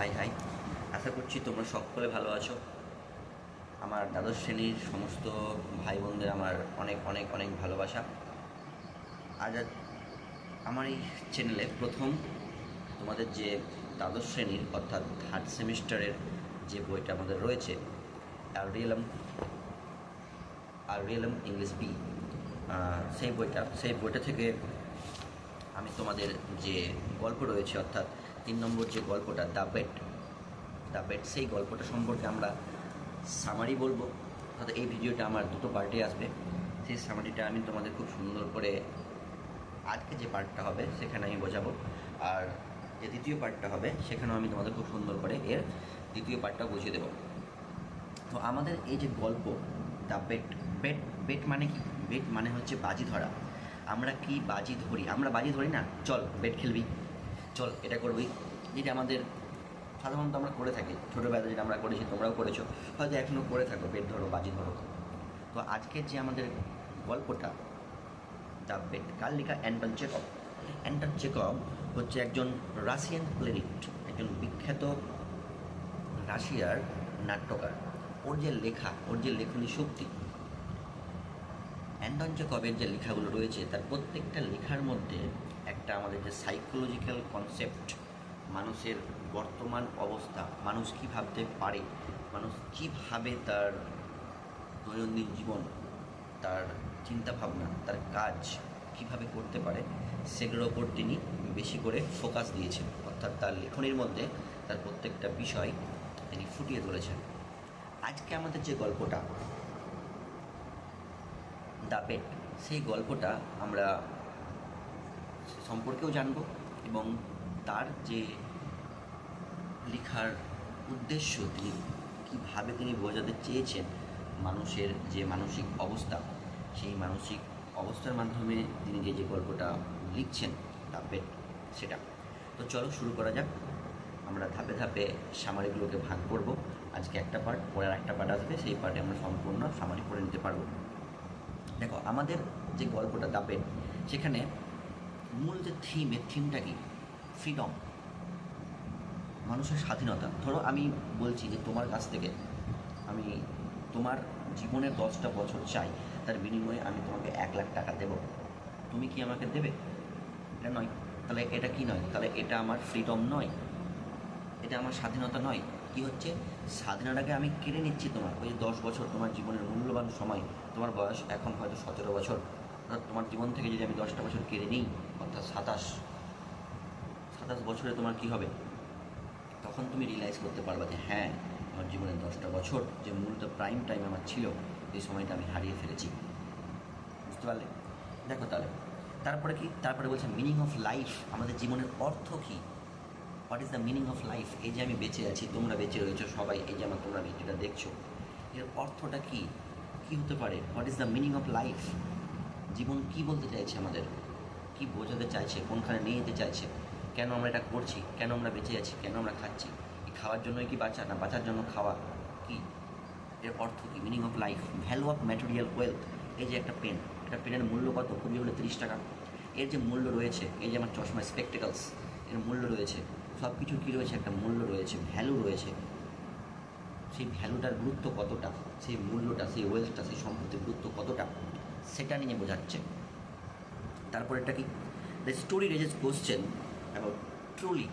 High high, আশা করছি তোমরা সকলে ভালো আছো। আমার দ্বাদশ শ্রেণীর সমস্ত ভাই বোনদের আমার অনেক অনেক অনেক ভালোবাসা। আজ আমার এই চ্যানেলে প্রথম তোমাদের যে দ্বাদশ শ্রেণীর অর্থাৎ থার্ড সেমিস্টারের যে বইটা আমাদের রয়েছে, আর রিয়েলম ইংলিশ বি, সেই বইটা থেকে আমি তোমাদের যে গল্প রয়েছে অর্থাৎ 3 নম্বর যে গল্পটা দ্য বেট, সেই গল্পটা সম্পর্কে আমরা সামারি বলবো। অর্থাৎ এই ভিডিওটা আমার দুটো পার্টে আসবে। সেই সামারিটা আমি তোমাদের খুব সুন্দর করে আজকে যে পার্টটা হবে সেখানে আমি বোঝাবো, আর যে দ্বিতীয় পার্টটা হবে সেখানেও আমি তোমাদের খুব সুন্দর করে এর দ্বিতীয় পার্টটা বুঝিয়ে দেবো। তো আমাদের এই যে গল্প দ্য বেট মানে কি? বেট মানে হচ্ছে বাজি ধরা। আমরা কি বাজি ধরি? আমরা বাজি ধরি না, চল বেট খেলবি, চল এটা করবি, যেটা আমাদের সাধারণত আমরা করে থাকি ছোটোবেলায়, যেটা আমরা করেছি তোমরাও করেছো, হয়তো এখনও করে থাকো, বেট ধরো বাজি ধরো। তো আজকের যে আমাদের গল্পটা দ্য বেট, কার লেখা? অ্যান্টন চেকভ হচ্ছে একজন রাশিয়ান প্লেরিট, একজন বিখ্যাত রাশিয়ার নাট্যকার। ওর যে লেখা, ওর যে লেখনী শক্তি, অ্যান্টন চেকভের যে লেখাগুলো রয়েছে তার প্রত্যেকটা লেখার মধ্যে একটা আমাদের যে সাইকোলজিক্যাল কনসেপ্ট, মানুষের বর্তমান অবস্থা, মানুষ কী ভাবতে পারে, মানুষ কীভাবে তার দৈনন্দিন জীবন, তার চিন্তাভাবনা, তার কাজ কীভাবে করতে পারে, সেগুলোর ওপর তিনি বেশি করে ফোকাস দিয়েছেন। অর্থাৎ তার লেখনীর মধ্যে তার প্রত্যেকটা বিষয় তিনি ফুটিয়ে তুলেছেন। আজকে আমাদের যে গল্পটা দ্য বেট, সেই গল্পটা আমরা সম্পর্কেও জানব এবং তার যে লেখার উদ্দেশ্য, তিনি কীভাবে তিনি বোঝাতে চেয়েছেন মানুষের যে মানসিক অবস্থা, সেই মানসিক অবস্থার মাধ্যমে তিনি যে গল্পটা লিখছেন দ্য বেট, সেটা। তো চলো শুরু করা যাক। আমরা ধাপে ধাপে সামারিগুলোকে ভাগ করব। আজকে একটা পার্ট, পরে আর একটা পার্ট আসবে, সেই পার্টে আমরা সম্পূর্ণ সামারি করে নিতে পারবো। দেখো, আমাদের যে গল্পটা দ্য বেট, সেখানে মূল যে থিমটা কি? ফ্রিডম, মানুষের স্বাধীনতা। ধরো আমি বলছি যে তোমার কাছ থেকে আমি তোমার জীবনের 10টা বছর চাই, তার বিনিময়ে আমি তোমাকে 1,00,000 টাকা দেব, তুমি কি আমাকে দেবে? এটা নয়। তাহলে এটা কি নয়? তাহলে এটা আমার ফ্রিডম নয়, এটা আমার স্বাধীনতা নয়। কি হচ্ছে? স্বাধীনতাকে আমি কেড়ে নিচ্ছি তোমার। ওই যে 10 বছর তোমার জীবনের মূল্যবান সময়, তোমার বয়স এখন হয়তো 17 বছর, অর্থাৎ তোমার জীবন থেকে যদি আমি 10টা বছর কেড়ে নিই, অর্থাৎ 27 বছরে তোমার কি হবে? তখন তুমি রিয়েলাইজ করতে পারবে যে হ্যাঁ, আমার জীবনের 10টা বছর যে মূলত প্রাইম টাইম আমার ছিল, এই সময়টা আমি হারিয়ে ফেলেছি। বুঝতে পারলে? দেখো তাহলে তারপরে কি? তারপরে বলছে মিনিং অফ লাইফ, আমাদের জীবনের অর্থ কী? What is the meaning of life? এই যে আমি বেঁচে আছি, তোমরা বেঁচে রয়েছো সবাই, এই যে আমার তোমরা ভিডিওটা দেখছো, এর অর্থটা কী? কী হতে পারে? What is the meaning of life? জীবন কী বলতে চাইছে আমাদের, কী বোঝাতে চাইছে, কোনখানে নিয়ে যেতে চাইছে, কেন আমরা এটা করছি, কেন আমরা বেঁচে আছি, কেন আমরা খাচ্ছি? এই খাওয়ার জন্যই কি বাঁচা, না বাঁচার জন্য খাওয়া? কি এর অর্থ কী? Meaning of life. Value of material wealth, এই যে একটা পেন, একটা পেনের মূল্য কত? খুবই হলে 30 টাকা। এর যে মূল্য রয়েছে, এই যে আমার চশমা, স্পেকটেকলস, এর মূল্য রয়েছে। সব কিছু কী রয়েছে? একটা মূল্য রয়েছে, ভ্যালু রয়েছে। সেই ভ্যালুটার গুরুত্ব কতটা, সেই মূল্যটা, সেই ওয়েলথটা, সেই সম্পত্তির গুরুত্ব কতটা, সেটা নিয়ে বোঝাচ্ছে। তারপর এটা কি? The story raises question about truly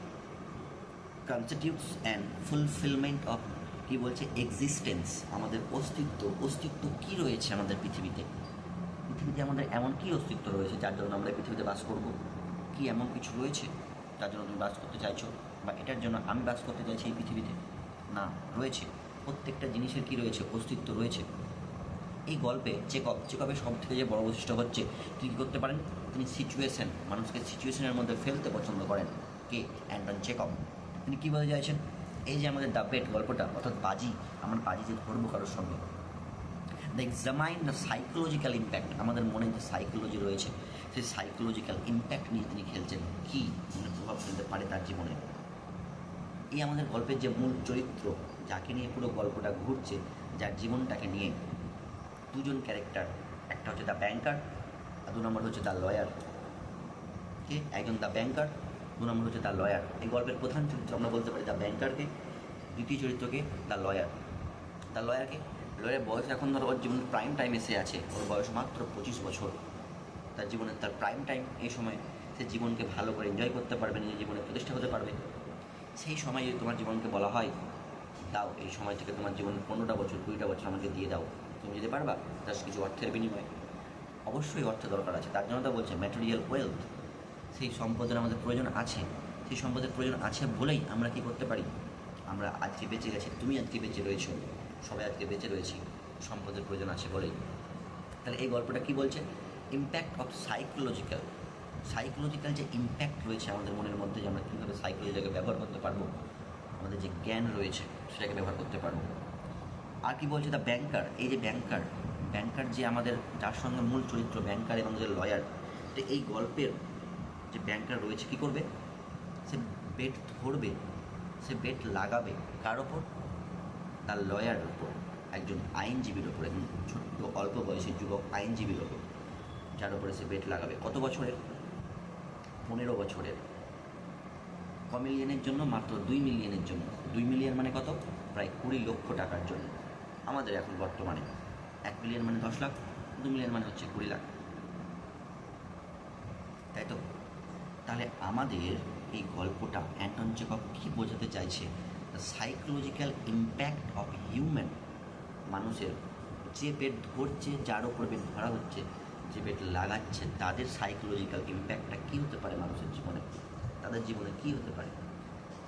constitutes and fulfilment of, কী বলছে? এক্সিস্টেন্স, আমাদের অস্তিত্ব কী রয়েছে আমাদের পৃথিবীতে? পৃথিবীতে আমাদের এমন কী অস্তিত্ব রয়েছে যার জন্য আমরা পৃথিবীতে বাস করব? কি এমন কিছু রয়েছে যার জন্য তুমি বাস করতে চাইছো, বা এটার জন্য আমি বাস করতে চাইছি এই পৃথিবীতে? না, রয়েছে। প্রত্যেকটা জিনিসের কী রয়েছে? অস্তিত্ব রয়েছে। এই গল্পে চেকভের সব থেকে যে বড় বৈশিষ্ট্য হচ্ছে, তিনি কী করতে পারেন? তিনি সিচুয়েশন, মানুষকে সিচুয়েশনের মধ্যে ফেলতে পছন্দ করেন। কে? Anton Chekhov. তিনি কী বলতে চাইছেন? এই যে আমাদের দ্য বেট গল্পটা, অর্থাৎ বাজি, আমার বাজি যে ধরবো কারোর সঙ্গে, the examine the psychological impact, আমাদের মনে যে সাইকোলজি রয়েছে, সেই সাইকোলজিক্যাল ইম্প্যাক্ট নিয়ে তিনি খেলছেন, কী প্রভাব ফেলতে পারে তার জীবনে। এই আমাদের গল্পের যে মূল চরিত্র, যাকে নিয়ে পুরো গল্পটা ঘুরছে, যার জীবনটাকে নিয়ে, দুজন ক্যারেক্টার, একটা হচ্ছে দ্য ব্যাংকার আর 2 নম্বর হচ্ছে দ্য লয়ার। কে? একজন দ্য ব্যাংকার, দু নম্বর হচ্ছে দ্য লয়ার। এই গল্পের প্রধান চরিত্র আমরা বলতে পারি দ্য ব্যাংকারকে, দ্বিতীয় চরিত্রকে দ্য লয়ার। দ্য লয়ারকে, লয়ারের বয়স এখন ধরো ওর জীবনের প্রাইম টাইম এসে আছে, ওর বয়স মাত্র 25 বছর। তার জীবনের তার প্রাইম টাইম, এই সময় সে জীবনকে ভালো করে এনজয় করতে পারবে, নিজের জীবনে প্রতিষ্ঠা হতে পারবে। সেই সময় যদি তোমার জীবনকে বলা হয় দাও, এই সময় থেকে তোমার জীবনের 15টা বছর 20টা বছর আমাকে দিয়ে দাও, তুমি যেতে পারবা তার কিছু অর্থের বিনিময়ে? অবশ্যই অর্থ দরকার আছে, তার জন্য তো বলছে ম্যাটেরিয়াল ওয়েলথ। সেই সম্পদের আমাদের প্রয়োজন আছে, সেই সম্পদের প্রয়োজন আছে বলেই আমরা কী করতে পারি, আমরা আজকে বেঁচে গেছি, তুমি আজকে বেঁচে রয়েছো, সবাই আজকে বেঁচে রয়েছি সম্পদের প্রয়োজন আছে বলেই। তাহলে এই গল্পটা কী বলছে? ইম্প্যাক্ট অফ সাইকোলজিক্যাল যে ইম্প্যাক্ট রয়েছে আমাদের মনের মধ্যে, যে আমরা কীভাবে সাইকোলজিটাকে ব্যবহার করতে পারবো, আমাদের যে জ্ঞান রয়েছে সেটাকে ব্যবহার করতে পারবো। আর কি বলছে দ্য ব্যাংকার, এই যে ব্যাংকার যে আমাদের যার সঙ্গে মূল চরিত্র ব্যাংকার এবং যে লয়ার, তো এই গল্পের যে ব্যাংকার রয়েছে কী করবে? সে বেট ধরবে, সে বেট লাগাবে কার ওপর? তার লয়ারের ওপর, একজন আইনজীবীর ওপর, একজন ছোট্ট অল্প বয়সী যুবক আইনজীবীর ওপর, যার উপরে সে বেট লাগাবে। কত বছরের? 15 বছরের। ক মিলিয়নের জন্য? মাত্র 2 মিলিয়নের জন্য। 2 মিলিয়ন মানে কত? প্রায় 20 লক্ষ টাকার জন্য। আমাদের এখন বর্তমানে 1 মিলিয়ন মানে 10 লাখ, 2 মিলিয়ন মানে হচ্ছে 20 লাখ, তাই তো? তাহলে আমাদের এই গল্পটা অ্যান্টন চেখভ কী বোঝাতে চাইছে? The psychological impact of human, মানুষের যে বেট ধরছে, যার ওপর বেট ধরা হচ্ছে, যে বেট লাগাচ্ছে, তাদের সাইকোলজিক্যাল ইম্প্যাক্টটা কী হতে পারে মানুষের জীবনে, তাদের জীবনে কী হতে পারে,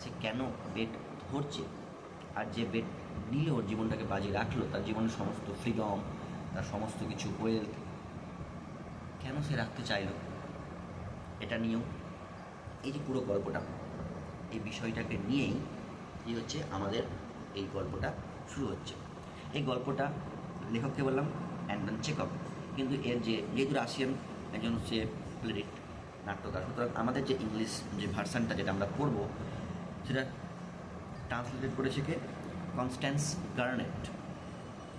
সে কেন বেট ধরছে, আর যে বেট নিলে ওর জীবনটাকে বাজি রাখলো, তার জীবনের সমস্ত ফ্রিডম, তার সমস্ত কিছু ওয়েলথ কেন সে রাখতে চাইলো, এটা নিয়েও এই যে পুরো গল্পটা, এই বিষয়টাকে নিয়েই কী হচ্ছে আমাদের এই গল্পটা শুরু হচ্ছে। এই গল্পটা লেখককে বললাম অ্যান্টন চেখভ, কিন্তু এর যেহেতু রাশিয়ান একজন হচ্ছে প্লেরিট নাট্যকার, সুতরাং আমাদের যে ইংলিশ যে ভার্সানটা যেটা আমরা পড়ব সেটা ট্রান্সলেটেড করেছে কে? কনস্ট্যান্স গার্নেট,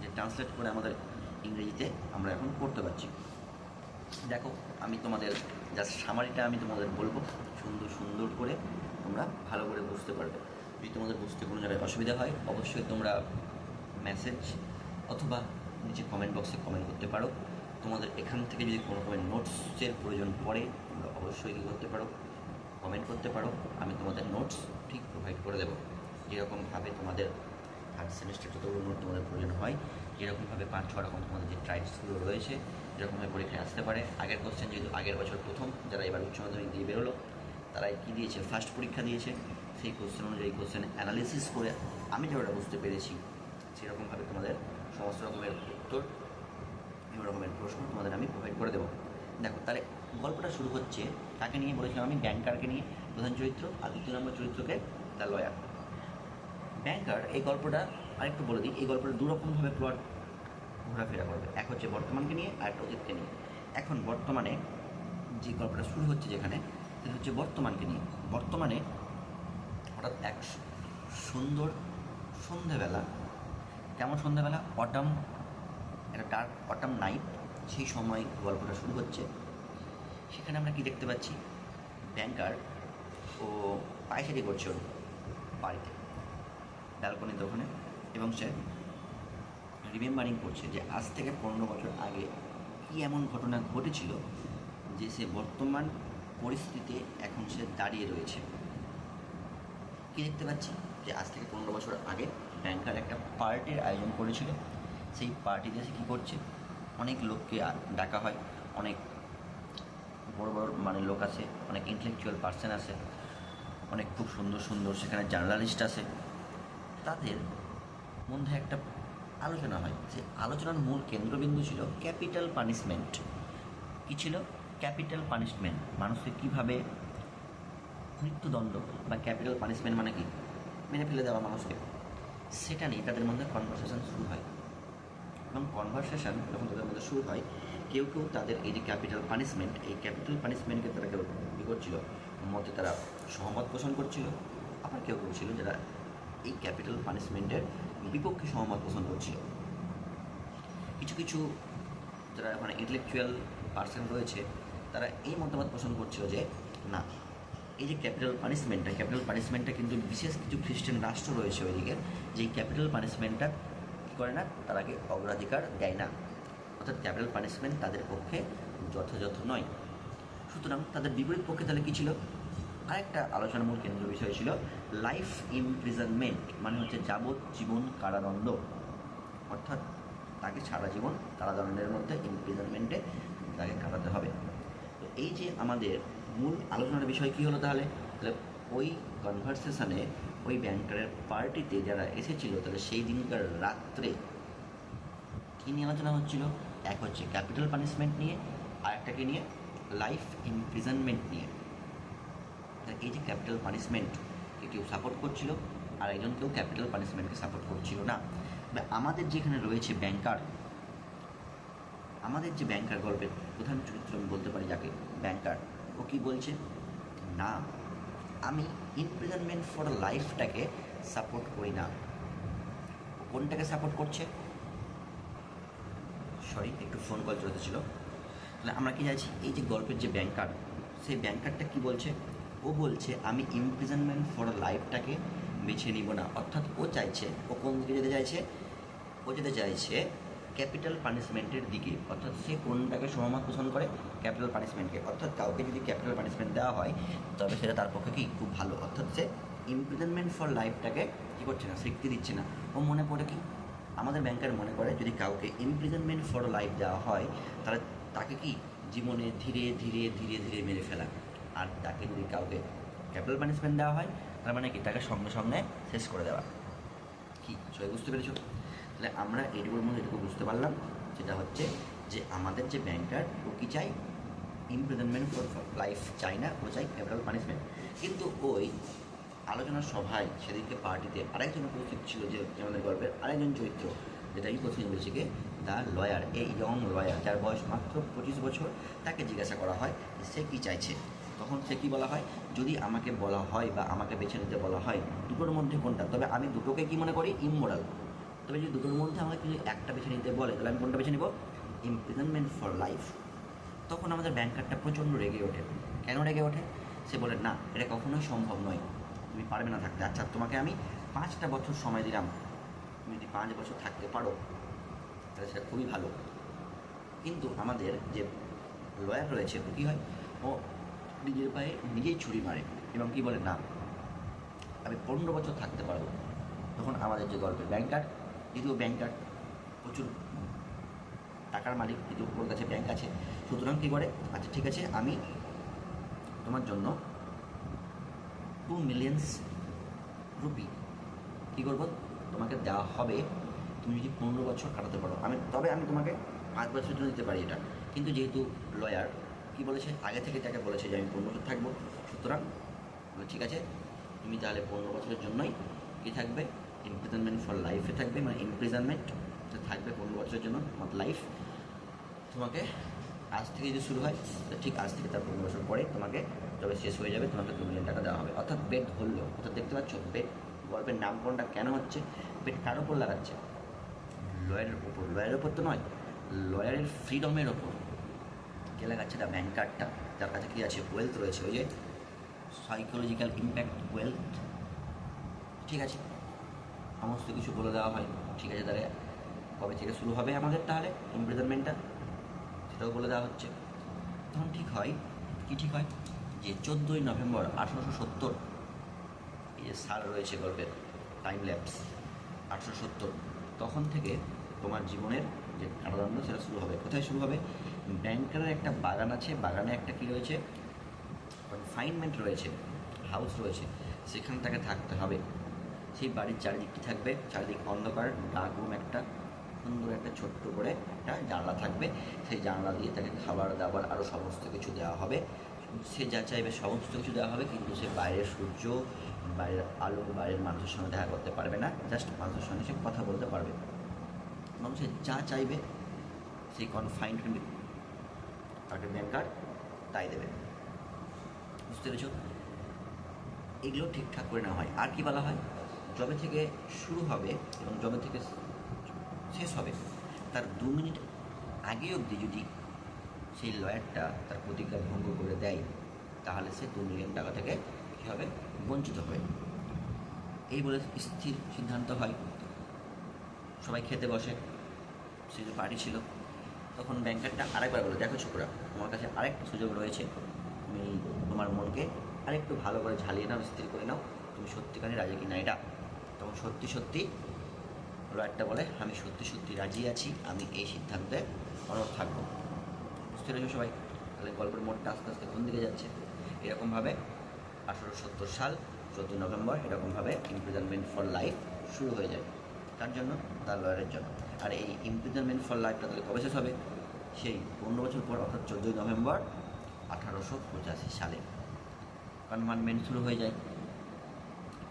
যে ট্রান্সলেট করে আমাদের ইংরেজিতে আমরা এখন পড়তে পারছি। দেখো, আমি তোমাদের জাস্ট সামারিটা আমি তোমাদের বলবো, সুন্দর করে তোমরা ভালো করে বুঝতে পারবে। যদি তোমাদের বুঝতে কোনো জায়গায় অসুবিধা হয়, অবশ্যই তোমরা মেসেজ অথবা নিচে কমেন্ট বক্সে কমেন্ট করতে পারো। তোমাদের এখান থেকে যদি কোনো রকমের নোটসের প্রয়োজন পড়ে, তোমরা অবশ্যই কী করতে পারো, কমেন্ট করতে পারো। আমি তোমাদের নোটস ঠিক প্রোভাইড করে দেবো। যেরকমভাবে তোমাদের থার্ড সেমিস্টার যতগুলো নোট তোমাদের প্রয়োজন হয়, যেরকমভাবে 5-6 রকম তোমাদের যে ট্রাইবসগুলো রয়েছে, যেরকমভাবে পরীক্ষায় আসতে পারে। আগের কোশ্চেন যেহেতু আগের বছর প্রথম যারা এবার উচ্চ মাধ্যমিক দিয়ে বেরোলো, তারা কী দিয়েছে? ফার্স্ট পরীক্ষা দিয়েছে। সেই কোশ্চেন অনুযায়ী কোশ্চেন অ্যানালিসিস করে আমি যেটা বুঝতে পেরেছি সেরকমভাবে তোমাদের সমস্ত রকমের উত্তর, বিভিন্ন রকমের প্রশ্ন তোমাদের আমি প্রোভাইড করে দেবো। দেখো, তাহলে গল্পটা শুরু হচ্ছে তাকে নিয়ে, বলেছিলাম আমি ব্যাংকারকে নিয়ে প্রধান চরিত্র, আর দ্বিতীয় নম্বর চরিত্রকে দ্য লয়ার। ব্যাংকার, এই গল্পটা আরেকটু বলে দিই, এই গল্পটা দুরকমভাবে প্লট ঘোরাফেরা করবে। এক হচ্ছে বর্তমানকে নিয়ে, আর একটা অতীতকে নিয়ে। এখন বর্তমানে যে গল্পটা শুরু হচ্ছে যেখানে, সেটা হচ্ছে বর্তমানকে নিয়ে। বর্তমানে হঠাৎ এক সুন্দর সন্ধ্যাবেলা, কেমন সন্ধ্যাবেলা? অটাম, একটা ডার্ক অটাম নাইট, সেই সময় গল্পটা শুরু হচ্ছে। সেখানে আমরা কি দেখতে পাচ্ছি? ব্যাংকার ও পায়চারি করছে ওর বাড়িতে, ব্যালকনিতে ওখানে, এবং সে রিমেম্বারিং করছে যে আজ থেকে 15 বছর আগে কী এমন ঘটনা ঘটেছিল যে সে বর্তমান পরিস্থিতিতে এখন সে দাঁড়িয়ে রয়েছে। কী দেখতে পাচ্ছি? যে আজ থেকে 15 বছর আগে ব্যাংকার একটা পার্টির আয়োজন করেছিল। সেই পার্টিতে সে কী করছে? অনেক লোককে ডাকা হয়, অনেক বড় মানে লোক আসে, অনেক ইন্টেলেকচুয়াল পার্সন আসে, অনেক খুব সুন্দর সেখানে জার্নালিস্ট আসে। তাদের মধ্যে একটা আলোচনা হয়। যে আলোচনার মূল কেন্দ্রবিন্দু ছিল ক্যাপিটাল পানিশমেন্ট। কী ছিল? ক্যাপিটাল পানিশমেন্ট, মানুষকে কীভাবে মৃত্যুদণ্ড বা ক্যাপিটাল পানিশমেন্ট মানে কি, মেরে ফেলে দেওয়া মানুষকে, সেটা নিয়ে তাদের মধ্যে কনভারসেশন শুরু হয়। এবং কনভারসেশন যখন তাদের মধ্যে শুরু হয়, কেউ তাদের এই যে ক্যাপিটাল পানিশমেন্টকে তারা কেউ কী করছিল, মধ্যে তারা সহমত পোষণ করছিল। আবার কেউ ছিল যারা এই ক্যাপিটাল পানিশমেন্টের বিপক্ষে সহমত পোষণ করছিল। কিছু যারা ওখানে ইন্টেলেকচুয়াল পার্সন রয়েছে, তারা এই মতামত পোষণ করছিল যে না, এই যে ক্যাপিটাল পানিশমেন্টটা কিন্তু বিশেষ কিছু খ্রিস্টান রাষ্ট্র রয়েছে ওইদিকে, যে ক্যাপিটাল পানিশমেন্টটা কী করে না, তারাকে অগ্রাধিকার দেয় না, অর্থাৎ ক্যাপিটাল পানিশমেন্ট তাদের পক্ষে যথাযথ নয়। সুতরাং তাদের বিপরীত পক্ষে তাহলে কী ছিল, আরেকটা আলোচনার মূল কেন্দ্র বিষয় ছিল লাইফ ইমপ্রিজনমেন্ট, মানে হচ্ছে যাবজ্জীবন কারাদণ্ড, অর্থাৎ তাকে সারা জীবন কারাদণ্ডের মধ্যে ইমপ্রিজনমেন্টে তাকে কাটাতে হবে। তো এই যে আমাদের মূল আলোচনার বিষয় কী হলো তাহলে, ওই কনভারসেশনে ওই ব্যাংকারের পার্টিতে যারা এসেছিল, তাহলে সেই দিনকার রাত্রে কী নিয়ে আলোচনা হচ্ছিল, এক হচ্ছে ক্যাপিটাল পানিশমেন্ট নিয়ে, আরেকটাকে নিয়ে লাইফ ইমপ্রিজনমেন্ট নিয়ে। এই যে ক্যাপিটাল পানিশমেন্টকে কেউ সাপোর্ট করছিল, আর একজন কেউ ক্যাপিটাল পানিশমেন্টকে সাপোর্ট করছিল না। আমাদের যেখানে রয়েছে ব্যাংকার, আমাদের যে ব্যাংকার গল্পের প্রধান চরিত্র আমি বলতে পারি যাকে, ব্যাংকার, ও কী বলছে, না আমি ইমপ্রিজনমেন্ট ফর লাইফটাকে সাপোর্ট করি না। ও কোনটাকে সাপোর্ট করছে, সরি একটু ফোন কল চলতেছিল। তাহলে আমরা কি চাইছি, এই যে গল্পের যে ব্যাংকার, সেই ব্যাংকারটা কি বলছে, ও বলছে আমি ইমপ্রিজনমেন্ট ফর লাইফটাকে বেছে নিব না। অর্থাৎ ও চাইছে, ও কোন দিকে যেতে চাইছে, ও যেতে চাইছে ক্যাপিটাল পানিশমেন্টের দিকে। অর্থাৎ সে কোনটাকে সহমত পোষণ করে, ক্যাপিটাল পানিশমেন্টকে। অর্থাৎ কাউকে যদি ক্যাপিটাল পানিশমেন্ট দেওয়া হয় তবে সেটা তার পক্ষে কি খুব ভালো। অর্থাৎ সে ইমপ্রিজনমেন্ট ফর লাইফটাকে কী করছে না, স্বীকৃতি দিচ্ছে না। ও মনে পড়ে কি, আমাদের ব্যাংকার মনে করে যদি কাউকে ইমপ্রিজনমেন্ট ফর লাইফ দেওয়া হয় তাহলে তাকে কি জীবনে ধীরে ধীরে ধীরে ধীরে মেরে ফেলা, আর তাকে যদি কাউকে ক্যাপিটাল পানিশমেন্ট দেওয়া হয় তার মানে কি তাকে সঙ্গে সঙ্গে শেষ করে দেওয়া। কি সবাই বুঝতে পেরেছ? তাহলে আমরা এইটুকুর মধ্যে এটুকু বুঝতে পারলাম, সেটা হচ্ছে যে আমাদের যে ব্যাংকার ও কি চাই, ইমপ্রিজনমেন্ট ফর লাইফ চাই না, ও চাই ক্যাপিটাল পানিশমেন্ট। কিন্তু ওই আলোচনার সভায় সেদিনকে পার্টিতে আরেকজন উপস্থিত ছিল, যে আমাদের গল্পের আরেকজন চরিত্র, যেটা উপস্থিত হয়েছে কি, দ্য লয়ার, এই ইয়ং লয়ার যার বয়স মাত্র 25 বছর। তাকে জিজ্ঞাসা করা হয় সে কী চাইছে। তখন সে কী বলা হয়, যদি আমাকে বলা হয় বা আমাকে বেছে নিতে বলা হয় দুটোর মধ্যে কোনটা, তবে আমি দুটোকে কী মনে করি, ইমোরাল। তবে যদি দুটোর মধ্যে আমাকে যদি একটা বেছে নিতে বলে তাহলে আমি কোনটা বেছে নেব, ইমপ্রিজনমেন্ট ফর লাইফ। তখন আমাদের ব্যাংকারটা প্রচণ্ড রেগে ওঠে। কেন রেগে ওঠে, সে বলে না এটা কখনোই সম্ভব নয়, তুমি পারবে না থাকতে। আচ্ছা তোমাকে আমি 5টা বছর সময় দিলাম, তুমি যদি 5 বছর থাকতে পারো তাহলে সেটা খুবই ভালো। কিন্তু আমাদের যে লয়ার রয়েছে ও কী হয়, ও নিজের পায়ে নিজেই ছুরি মারে এবং কী বলে, না আমি 15 বছর থাকতে পারবো। তখন আমাদের যে গল্পের ব্যাংকার, যদিও ব্যাংকার প্রচুর টাকার মালিক, যদিও ওর কাছে ব্যাংক আছে, সুতরাং কী করে, আচ্ছা ঠিক আছে আমি তোমার জন্য 2 মিলিয়ন রুপি কী করবো, তোমাকে দেওয়া হবে, তুমি যদি 15 বছর কাটাতে পারো। তবে আমি তোমাকে 5 বছরের জন্য দিতে পারি এটা। কিন্তু যেহেতু লয়ার কী বলেছে, আগে থেকে তাকে বলেছে যে আমি 15 বছর থাকবো, সুতরাং ঠিক আছে তুমি তাহলে 15 বছরের জন্যই কী থাকবে, ইমপ্রিজনমেন্ট ফর লাইফে থাকবে, মানে ইমপ্রিজনমেন্ট থাকবে 15 বছরের জন্য, আমার লাইফ। তোমাকে আজ থেকে যদি শুরু হয় ঠিক আজ থেকে তার 15 বছর পরে তোমাকে তবে শেষ হয়ে যাবে, তোমাকে 2 মিলিয়ন টাকা দেওয়া হবে। অর্থাৎ বেট ধরলো। অর্থাৎ দেখতে পাচ্ছ বেট গল্পের নামকরণটা কেন হচ্ছে, বেট কার ওপর লাগাচ্ছে, লয়ারের ওপর। লয়ারের ওপর তো নয়, লয়ারের ফ্রিডমের ওপর কে লাগাচ্ছে, না ব্যাংকারটা, যার কাছে কী আছে, ওয়েলথ রয়েছে, ওই যে সাইকোলজিক্যাল ইম্প্যাক্ট ওয়েলথ। ঠিক আছে, সমস্ত কিছু বলে দেওয়া হয়। ঠিক আছে তাহলে কবে থেকে শুরু হবে আমাদের তাহলে ইমপ্রিজনমেন্টটা, সেটাও বলে দেওয়া হচ্ছে। তখন ঠিক হয় কি, ঠিক হয় যে 14ই নভেম্বর 1870, এই যে সাল রয়েছে গল্পের টাইম ল্যাপস 1870, তখন থেকে তোমার জীবনের যে কারাদণ্ড সেটা শুরু হবে। কোথায় শুরু হবে, ব্যাংকারের একটা বাগান আছে, বাগানে একটা কী রয়েছে, কনফাইনমেন্ট রয়েছে, হাউস রয়েছে, সেখানে তাকে থাকতে হবে। সেই বাড়ির চারিদিক কী থাকবে, চারিদিক অন্ধকার, ডার্ক রুম, একটা সুন্দর একটা ছোট্ট করে একটা জানলা থাকবে, সেই জানলা দিয়ে তাকে খাবার দাবার আরও সমস্ত কিছু দেওয়া হবে। সে যা চাইবে সমস্ত কিছু দেওয়া হবে, কিন্তু সে বাইরের সূর্য, বাইরের আলো, বাইরের মানুষের সঙ্গে দেখা করতে পারবে না, জাস্ট মানুষের সঙ্গে সে কথা বলতে পারবে এবং সে যা চাইবে সেই কনফাইন্ড তাকে ব্যাংকার তাই দেবে। বুঝতে পেরেছ? এগুলো ঠিকঠাক করে নেওয়া হয়। আর কি বলা হয়, যবে থেকে শুরু হবে এবং যবে থেকে শেষ হবে তার 2 মিনিট আগে অবধি যদি সেই লয়ারটা তার প্রতিজ্ঞা ভঙ্গ করে দেয় তাহলে সে 2 মিলিয়ন টাকা থেকে কী হবে, বঞ্চিত হবে। এই বলে স্থির সিদ্ধান্ত হয়। সবাই খেতে বসে, সে যে পার্টি ছিল, তখন ব্যাংকারটা আরেকবার বলে, দেখো ছোকরা, তোমার কাছে আরেকটা সুযোগ রয়েছে, তুমি তোমার মনকে আরেকটু ভালো করে ঝালিয়ে নাও, স্থির করে নাও, তুমি সত্যিকারে রাজি কি না এটা। তখন সত্যি সত্যি লয়ারটা বলে, আমি সত্যি সত্যি রাজি আছি, আমি এই সিদ্ধান্তে অনড় থাকবো। বুঝতে পেরেছো সবাই? তাহলে গল্পের মোড়টা আস্তে আস্তে কোন দিকে যাচ্ছে। এরকমভাবে 1870 সাল 14 নভেম্বর এরকমভাবে ইমপ্রিজনমেন্ট ফর লাইফ শুরু হয়ে যায়। তার জন্য, তার লয়ারের জন্য। আর এই ইমপ্রিজনমেন্ট ফর লাইফটা তাহলে কবে শেষ হবে? সেই 15 বছর পর, অর্থাৎ 14 নভেম্বর 1885 সালে কনভানমেন্ট শুরু হয়ে যায়।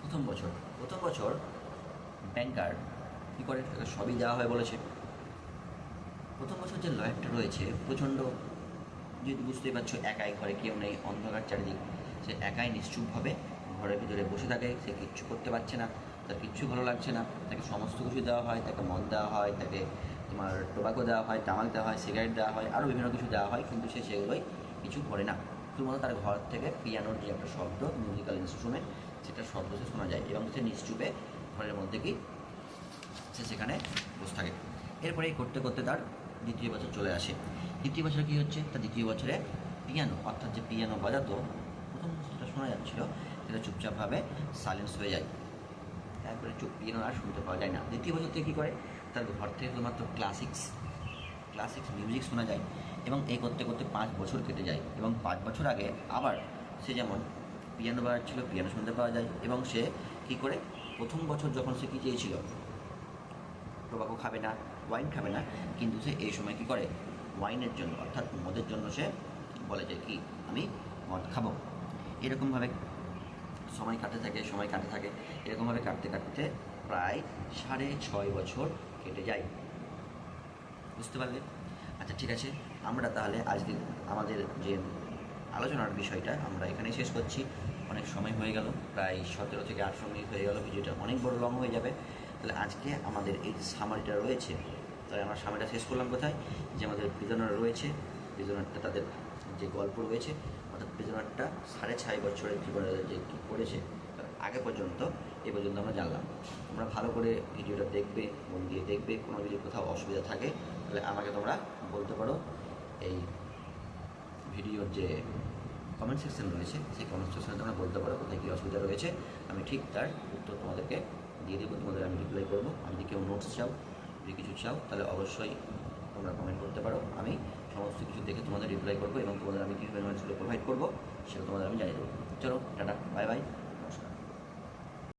প্রথম বছর ব্যাংকার কী করে, তাকে সবই দেওয়া হয় বলেছে। প্রথম বছর যে লয়ারটা রয়েছে প্রচণ্ড, যেহেতু বুঝতেই পারছো, একাই, ঘরে কেউ নেই, অন্ধকার চারিদিক, সে একাই নিশ্চুপভাবে ঘরের ভিতরে বসে থাকে, সে কিচ্ছু করতে পারছে না, তার কিচ্ছু ভালো লাগছে না। তাকে সমস্ত কিছু দেওয়া হয়, তাকে মদ দেওয়া হয়, তাকে তোমার টোবাকো দেওয়া হয়, তামাক দেওয়া হয়, সিগারেট দেওয়া হয়, আরও বিভিন্ন কিছু দেওয়া হয়, কিন্তু সে সেগুলোই কিছু করে না। শুধুমাত্র তার ঘর থেকে পিয়ানোর যে একটা শব্দ, মিউজিক্যাল ইনস্ট্রুমেন্ট, সেটার শব্দ সে শোনা যায়, এবং সে নিশ্চুপে ঘরের মধ্যে কি সে সেখানে বসে থাকে। এরপরে করতে করতে তার দ্বিতীয় বছর চলে আসে। দ্বিতীয় বছরে কী হচ্ছে, তার দ্বিতীয় বছরে পিয়ানো, অর্থাৎ যে পিয়ানো বাজাতো, প্রথম যেটা শোনা যাচ্ছিল, সেটা চুপচাপভাবে সাইলেন্স হয়ে যায়। তারপরে পিয়ানো আর শুনতে পাওয়া যায় না। দ্বিতীয় বছর থেকে কী করে, তার ঘর থেকে শুধুমাত্র ক্লাসিক্স মিউজিক শোনা যায়। এবং এই করতে করতে 5 বছর কেটে যায়, এবং 5 বছর আগে আবার সে যেমন পিয়ানো বাজাচ্ছিল, পিয়ানো শুনতে পাওয়া যায়। এবং সে কী করে, প্রথম বছর যখন সে কী চেয়েছিল, টোবাকো খাবে না, ওয়াইন খাবে না, কিন্তু সে এই সময় কী করে, ওয়াইনের জন্য, অর্থাৎ মদের জন্য সে বলে যে কি, আমি মদ খাবো। এরকমভাবে সময় কাটতে থাকে। এরকমভাবে কাটতে কাটতে প্রায় 6.5 বছর কেটে যায়। বুঝতে পারলে? আচ্ছা, ঠিক আছে, আমরা তাহলে আজকে আমাদের যে আলোচনার বিষয়টা আমরা এখানে শেষ করছি। অনেক সময় হয়ে গেল, প্রায় 17 থেকে 18 মিনিট হয়ে গেল, ভিডিওটা অনেক বড় লং হয়ে যাবে। তাহলে আজকে আমাদের এই যে সামারিটা রয়েছে, তাহলে আমরা সামারিটা শেষ করলাম কোথায়, যে আমাদের প্রিজনার রয়েছে, প্রিজনারটা তাদের যে গল্প রয়েছে, অর্থাৎ প্রিজনারটা 6.5 বছরের জীবনে যে কী করেছে তার আগে পর্যন্ত, এ পর্যন্ত আমরা জানলাম। তোমরা ভালো করে ভিডিওটা দেখবে, মন দিয়ে দেখবে। কোনো যদি কোথাও অসুবিধা থাকে তাহলে আমাকে তোমরা বলতে পারো। এই ভিডিওর যে কমেন্ট সেকশন রয়েছে, সেই কমেন্ট সেকশনে তোমরা বলতে পারো কোথায় কী অসুবিধা রয়েছে, আমি ঠিক তার উত্তর তোমাদেরকে দিয়ে দেবো, তোমাদের আমি রিপ্লাই করবো। আমি যদি কেউ নোটস চাও, যদি কিছু চাও, তাহলে অবশ্যই তোমরা কমেন্ট করতে পারো। আমি সমস্ত কিছু দেখে তোমাদের রিপ্লাই করবো, এবং তোমাদের আমি কীভাবে নোটসগুলো প্রোভাইড করবো সেটা তোমাদের আমি জানিয়ে দেবো। চলো, টাটা, বাই বাই।